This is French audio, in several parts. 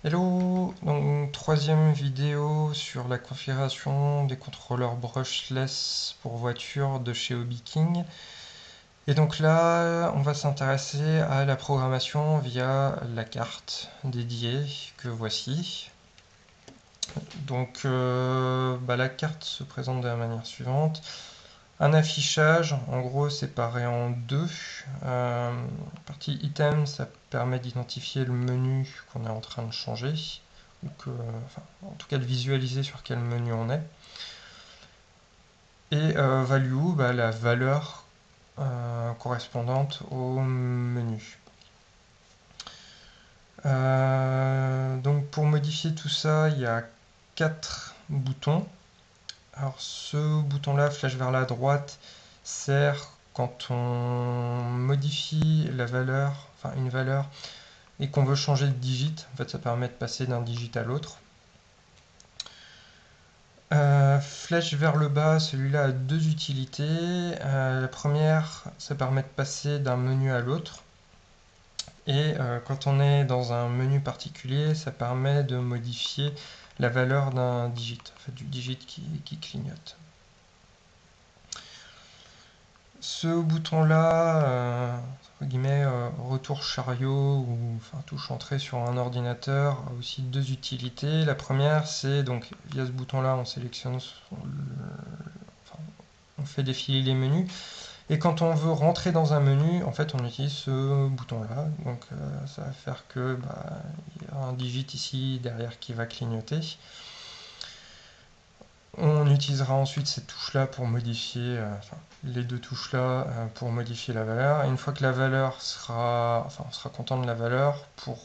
Hello, donc troisième vidéo sur la configuration des contrôleurs brushless pour voiture de chez Hobby King. Et donc là, on va s'intéresser à la programmation via la carte dédiée que voici. Donc la carte se présente de la manière suivante. Un affichage, en gros séparé en deux. Partie item, ça permet d'identifier le menu qu'on est en train de changer, ou en tout cas de visualiser sur quel menu on est. Et value, la valeur correspondante au menu. Donc pour modifier tout ça, il y a 4 boutons. Alors ce bouton-là, flèche vers la droite, sert quand on modifie la valeur, enfin une valeur, et qu'on veut changer de digit. En fait, ça permet de passer d'un digit à l'autre. Flèche vers le bas, celui-là a deux utilités. La première, ça permet de passer d'un menu à l'autre. Et quand on est dans un menu particulier, ça permet de modifier la valeur d'un digit, en fait, du digit qui clignote. Ce bouton-là, entre guillemets, retour chariot ou touche entrée sur un ordinateur, a aussi deux utilités. La première, c'est donc via ce bouton-là, on sélectionne, on fait défiler les menus. Et quand on veut rentrer dans un menu, en fait, on utilise ce bouton-là. Donc, ça va faire que il y a un digit ici derrière qui va clignoter. On utilisera ensuite cette touche-là pour modifier, les deux touches-là pour modifier la valeur. Et une fois que la valeur sera, on sera content de la valeur, pour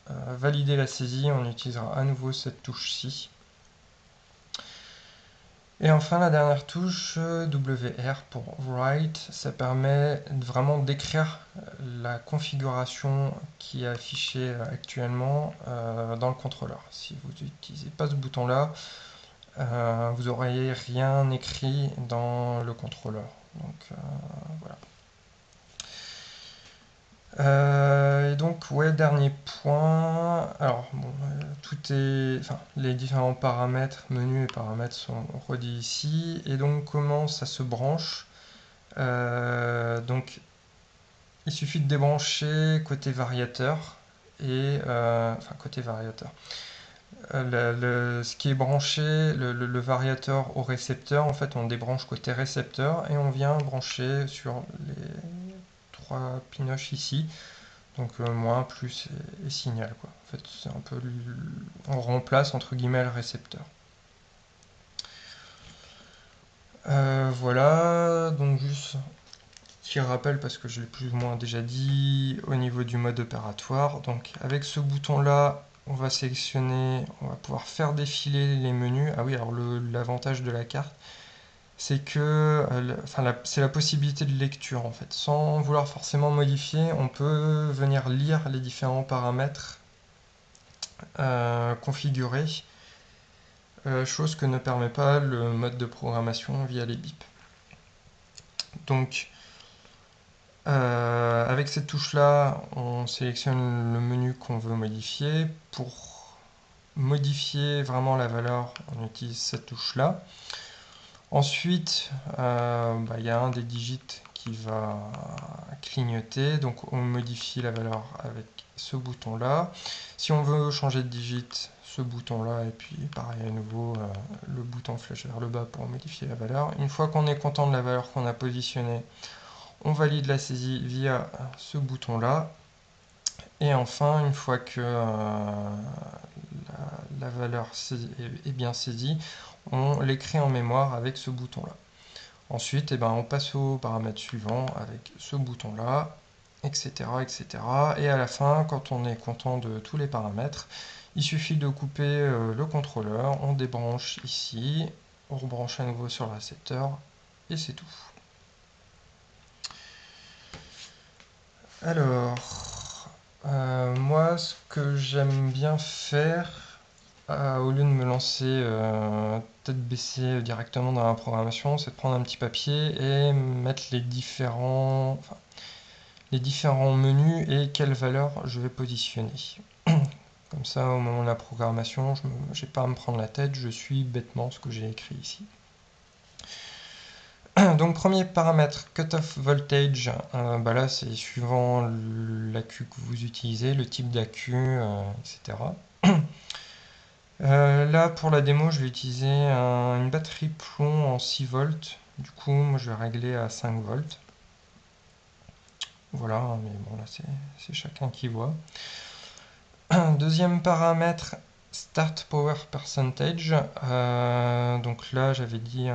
valider la saisie, on utilisera à nouveau cette touche-ci. Et enfin, la dernière touche, WR pour Write, ça permet vraiment d'écrire la configuration qui est affichée actuellement dans le contrôleur. Si vous n'utilisez pas ce bouton-là, vous n'auriez rien écrit dans le contrôleur. Donc voilà. Et donc, ouais, dernier point. Alors, bon, tout est, les différents paramètres, menus et paramètres sont redits ici. Et donc, comment ça se branche? Donc, il suffit de débrancher côté variateur et, côté variateur. Ce qui est branché, le variateur au récepteur, en fait, on débranche côté récepteur et on vient brancher sur les trois pinoches ici. Donc moins, plus et signal, quoi. En fait, c'est un peu, on remplace entre guillemets le récepteur. Voilà, donc juste petit rappel parce que je l'ai plus ou moins déjà dit au niveau du mode opératoire. Donc avec ce bouton là, on va sélectionner, on va pouvoir faire défiler les menus. Ah oui, alors l'avantage de la carte, c'est que c'est la possibilité de lecture en fait. Sans vouloir forcément modifier, on peut venir lire les différents paramètres configurés, chose que ne permet pas le mode de programmation via les bips. Donc avec cette touche là, on sélectionne le menu qu'on veut modifier. Pour modifier vraiment la valeur, on utilise cette touche là. Ensuite, il y a un des digits qui va clignoter, donc on modifie la valeur avec ce bouton là. Si on veut changer de digit, ce bouton là, et puis pareil à nouveau le bouton flèche vers le bas pour modifier la valeur. Une fois qu'on est content de la valeur qu'on a positionnée, on valide la saisie via ce bouton là. Et enfin, une fois que la valeur est bien saisie, on l'écrit en mémoire avec ce bouton là. Ensuite, on passe au paramètre suivant avec ce bouton là, etc., etc. Et à la fin, quand on est content de tous les paramètres, il suffit de couper le contrôleur, on débranche ici, on rebranche à nouveau sur le récepteur, et c'est tout. Alors, moi, ce que j'aime bien faire, au lieu de me lancer tête baissée directement dans la programmation, c'est de prendre un petit papier et mettre les différents menus et quelle valeur je vais positionner. Comme ça, au moment de la programmation, je n'ai pas à me prendre la tête, je suis bêtement ce que j'ai écrit ici. Donc premier paramètre, cutoff voltage, là c'est suivant l'AQ que vous utilisez, le type d'AQ, etc. Là pour la démo, je vais utiliser une batterie plomb en 6 volts. Du coup, moi je vais régler à 5 volts. Voilà, mais bon là c'est chacun qui voit. Deuxième paramètre, start power percentage. Donc là j'avais dit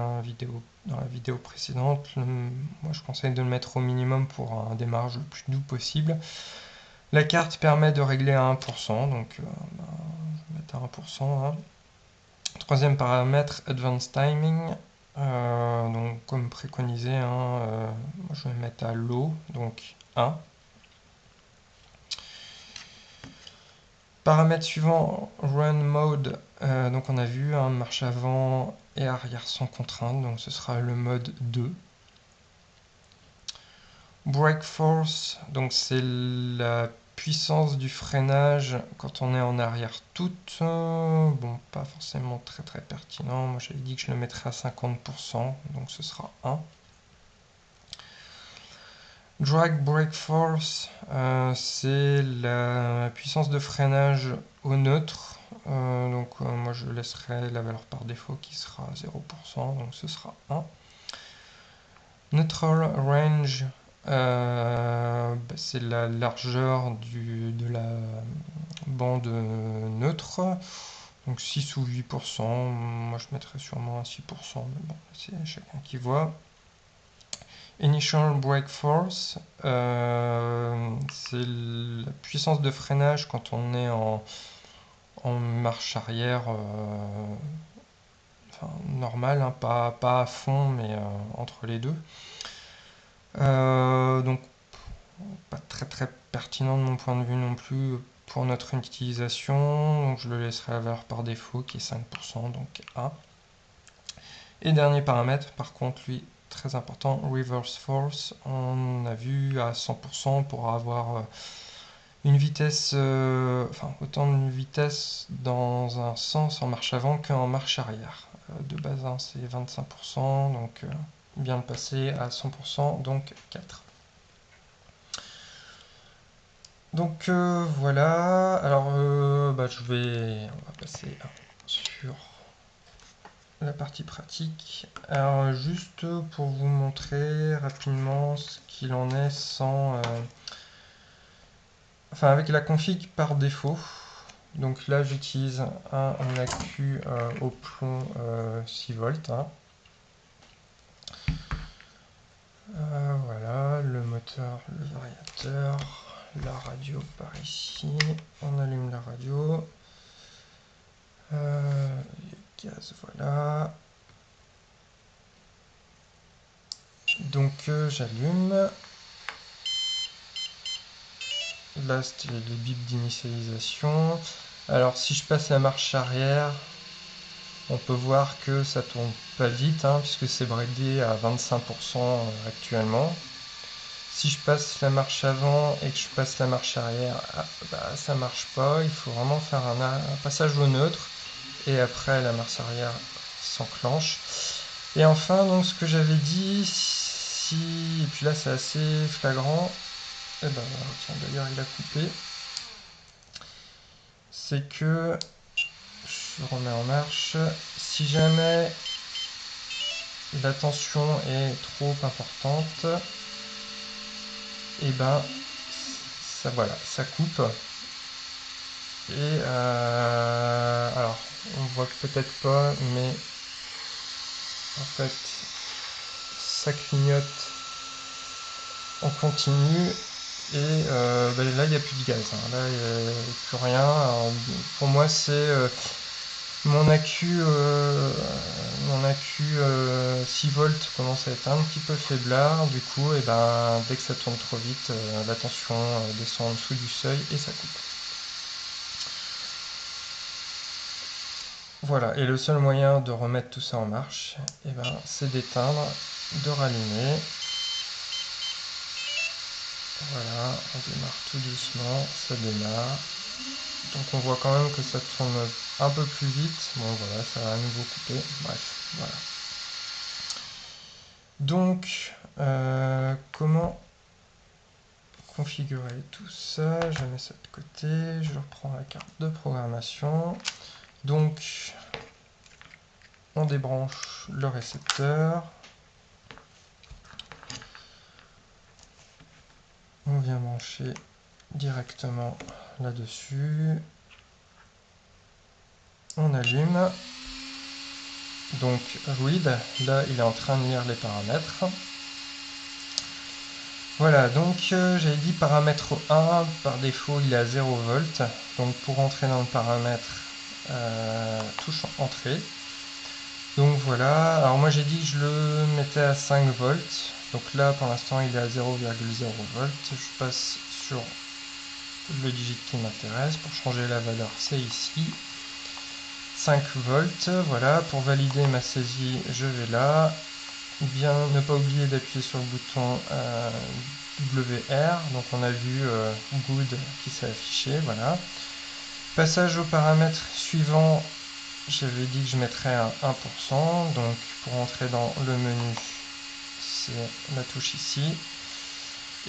dans la vidéo précédente, moi je conseille de le mettre au minimum pour un démarrage le plus doux possible. La carte permet de régler à 1%, donc je vais mettre à 1%. Hein. Troisième paramètre, advanced timing. Donc comme préconisé, moi je vais mettre à low, donc 1. Paramètre suivant, run mode, donc on a vu marche avant et arrière sans contrainte, donc ce sera le mode 2. Brake force, donc c'est la puissance du freinage quand on est en arrière toute, bon pas forcément très pertinent, moi j'avais dit que je le mettrais à 50%, donc ce sera 1. Drag brake force, c'est la puissance de freinage au neutre. Donc moi je laisserai la valeur par défaut qui sera 0%, donc ce sera 1. Neutral range, c'est la largeur de la bande neutre. Donc 6 ou 8%, moi je mettrais sûrement à 6%, mais bon, c'est chacun qui voit. Initial brake force, c'est la puissance de freinage quand on est en marche arrière normale, hein, pas à fond, mais entre les deux. Donc pas très pertinent de mon point de vue non plus pour notre utilisation, donc je le laisserai à la valeur par défaut qui est 5%, donc 1. Et dernier paramètre, par contre, lui, très important, reverse force, on a vu à 100% pour avoir une vitesse, autant de vitesse dans un sens en marche avant qu'en marche arrière. De base, hein, c'est 25%, donc bien le passer à 100%, donc 4. Donc voilà, alors on va passer sur la partie pratique. Alors juste pour vous montrer rapidement ce qu'il en est sans... avec la config par défaut. Donc là j'utilise un AQ au plomb 6 volts. Hein. Voilà, le moteur, le variateur, la radio par ici. On allume la radio. Gaz, voilà. Donc j'allume. Là c'était les bips d'initialisation. Alors si je passe la marche arrière, on peut voir que ça tourne pas vite, hein, puisque c'est bridé à 25% actuellement. Si je passe la marche avant et que je passe la marche arrière, ça marche pas. Il faut vraiment faire un passage au neutre et après la marche arrière s'enclenche. Et enfin, donc ce que j'avais dit, et puis là c'est assez flagrant, et tiens, d'ailleurs il a coupé, c'est que je remets en marche. Si jamais la tension est trop importante, et ça coupe. Et alors, on voit peut-être pas, mais en fait, ça clignote en continu. Et là, il n'y a plus de gaz. Hein. Là, il n'y a plus rien. Alors, pour moi, c'est mon AQ 6 volts commence à être un petit peu faiblard. Du coup, dès que ça tourne trop vite, la tension descend en dessous du seuil et ça coupe. Voilà, et le seul moyen de remettre tout ça en marche, c'est d'éteindre, de rallumer. Voilà, on démarre tout doucement, ça démarre. Donc on voit quand même que ça tourne un peu plus vite. Bon voilà, ça va à nouveau couper. Bref, voilà. Donc, comment configurer tout ça? Je mets ça de côté, je reprends la carte de programmation. Donc, on débranche le récepteur. On vient brancher directement là-dessus. On allume. Donc read, là il est en train de lire les paramètres. Voilà, donc j'avais dit paramètre 1, par défaut il est à 0 volts. Donc pour entrer dans le paramètre, touche entrée. Donc voilà, alors moi j'ai dit que je le mettais à 5 volts. Donc là pour l'instant il est à 0,0 volts. Je passe sur le digit qui m'intéresse. Pour changer la valeur c'est ici. 5 volts, voilà, pour valider ma saisie, je vais là. Bien, ne pas oublier d'appuyer sur le bouton WR, donc on a vu Good qui s'est affiché, voilà. Passage au paramètre suivant, j'avais dit que je mettrais un 1%, donc pour entrer dans le menu, c'est la touche ici.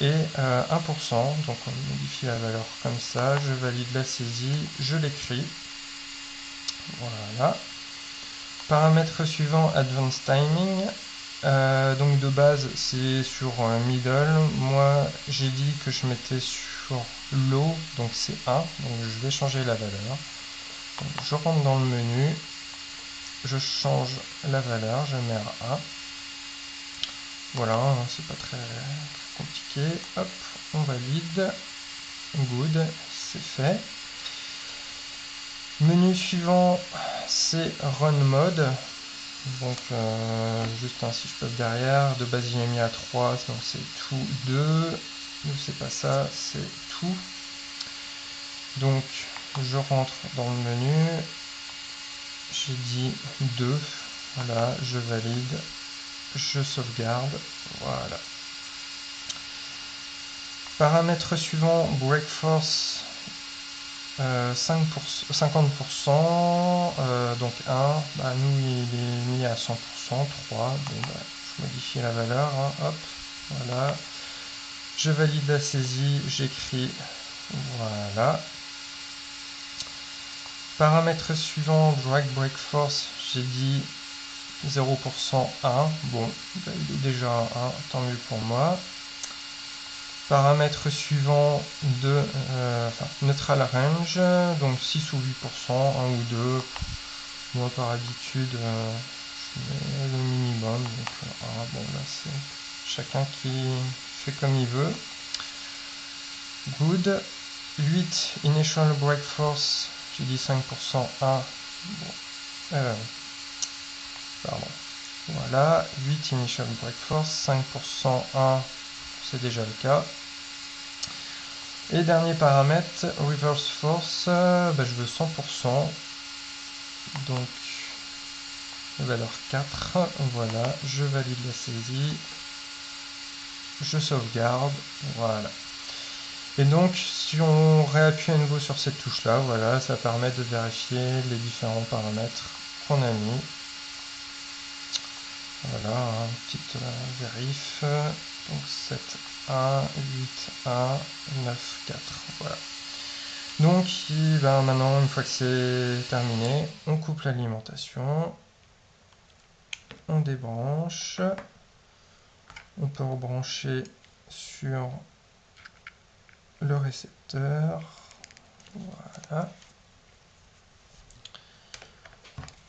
Et 1%, donc on modifie la valeur comme ça, je valide la saisie, je l'écris. Voilà. Paramètre suivant, Advanced Timing. Donc de base, c'est sur Middle. Moi, j'ai dit que je mettais sur Low, donc c'est 1. Donc je vais changer la valeur. Donc, je rentre dans le menu. Je change la valeur, je mets à 1. Voilà, c'est pas très compliqué. Hop, on valide. Good, c'est fait. Menu suivant, c'est Run Mode. Donc juste si je passe derrière, de base il est mis à 3, donc c'est tout 2. Donc c'est pas ça, c'est tout. Donc je rentre dans le menu. J'ai dit 2. Voilà, je valide. Je sauvegarde. Voilà. Paramètre suivant, Break Force. 50%, donc 1, bah, nous il est mis à 100%, 3, bon, bah, je modifie la valeur, hein, hop, voilà, je valide la saisie, j'écris, voilà. Paramètre suivant, Drag Break Force, j'ai dit 0%, 1, bon, bah, il est déjà à 1, tant mieux pour moi. Paramètre suivant de Neutral Range, donc 6 ou 8%, 1 ou 2. Moi par habitude, je mets le minimum, donc 1. Bon là c'est chacun qui fait comme il veut. Good. 8 Initial Break Force, j'ai dit 5%, 1. Bon. Pardon. Voilà, 8 Initial Break Force, 5%, 1, c'est déjà le cas. Et dernier paramètre, Reverse Force, bah, je veux 100%, donc valeur 4, voilà, je valide la saisie, je sauvegarde, voilà. Et donc, si on réappuie à nouveau sur cette touche-là, voilà, ça permet de vérifier les différents paramètres qu'on a mis. Voilà, hein, petite vérif, donc 7, 1, 8, 1, 9, 4, voilà. Donc maintenant, une fois que c'est terminé, on coupe l'alimentation, on débranche, on peut rebrancher sur le récepteur, voilà.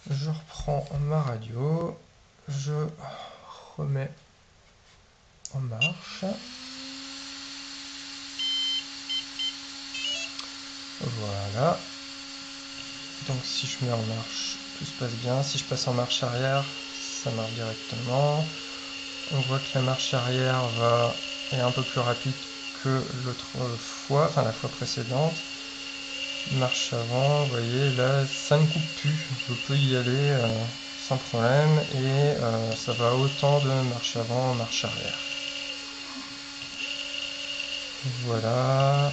Je reprends ma radio, je remets en marche. Voilà. Donc si je mets en marche, tout se passe bien. Si je passe en marche arrière, ça marche directement. On voit que la marche arrière est un peu plus rapide que l'autre fois, enfin la fois précédente. Marche avant, vous voyez, là ça ne coupe plus. Je peux y aller sans problème et ça va autant de marche avant en marche arrière. Voilà.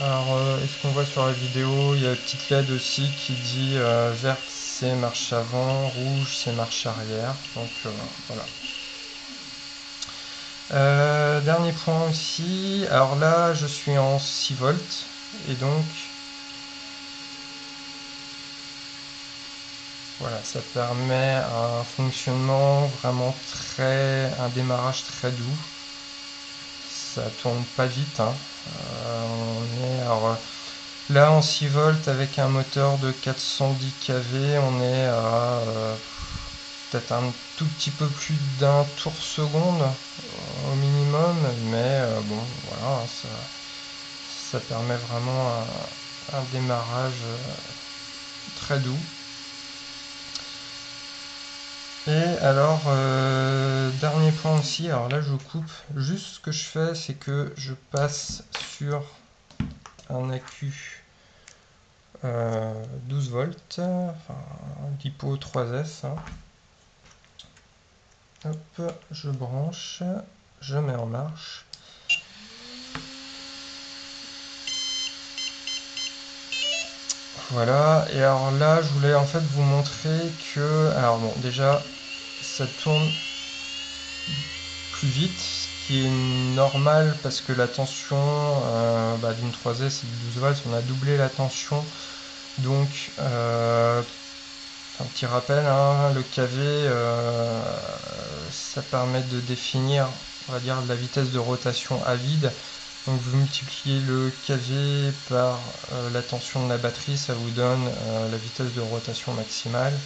Alors, est-ce qu'on voit sur la vidéo, il y a une petite LED aussi qui dit verte c'est marche avant, rouge c'est marche arrière. Donc voilà. Dernier point aussi, alors là je suis en 6 volts et donc voilà, ça permet un fonctionnement vraiment un démarrage très doux. Ça tourne pas vite, hein. Alors, là en 6 volts avec un moteur de 410 kV, on est à peut-être un tout petit peu plus d'un tour seconde au minimum, mais bon voilà, ça permet vraiment un démarrage très doux. Et alors, dernier point aussi, alors là je coupe, juste ce que je fais c'est que je passe sur un accu 12 volts, enfin un LiPo 3S, hein. Hop, je branche, je mets en marche. Voilà, et alors là je voulais en fait vous montrer que, alors bon déjà ça tourne plus vite, ce qui est normal parce que la tension d'une 3S et du 12 volts, on a doublé la tension. Donc, un petit rappel, hein, le KV, ça permet de définir, on va dire, la vitesse de rotation à vide. Donc vous multipliez le KV par la tension de la batterie, ça vous donne la vitesse de rotation maximale.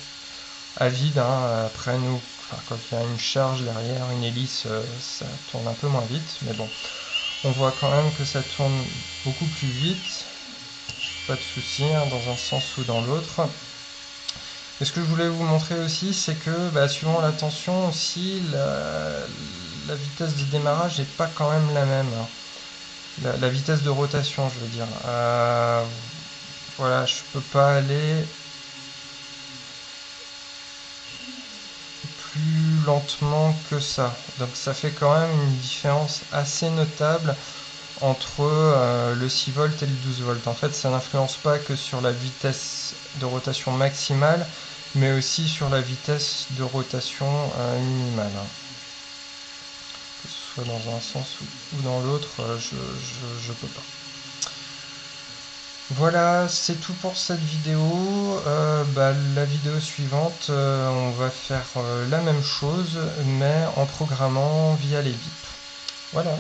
À vide, hein, après nous, quand il y a une charge derrière, une hélice, ça tourne un peu moins vite, mais bon, on voit quand même que ça tourne beaucoup plus vite, pas de souci, hein, dans un sens ou dans l'autre. Et ce que je voulais vous montrer aussi, c'est que suivant la tension aussi, la vitesse de démarrage n'est pas quand même la même, hein. La vitesse de rotation, je veux dire. Voilà, je peux pas aller plus lentement que ça. Donc ça fait quand même une différence assez notable entre le 6 volts et le 12 volts. En fait, ça n'influence pas que sur la vitesse de rotation maximale, mais aussi sur la vitesse de rotation minimale. Que ce soit dans un sens ou dans l'autre, je peux pas. Voilà, c'est tout pour cette vidéo. La vidéo suivante, on va faire la même chose, mais en programmant via les bips. Voilà.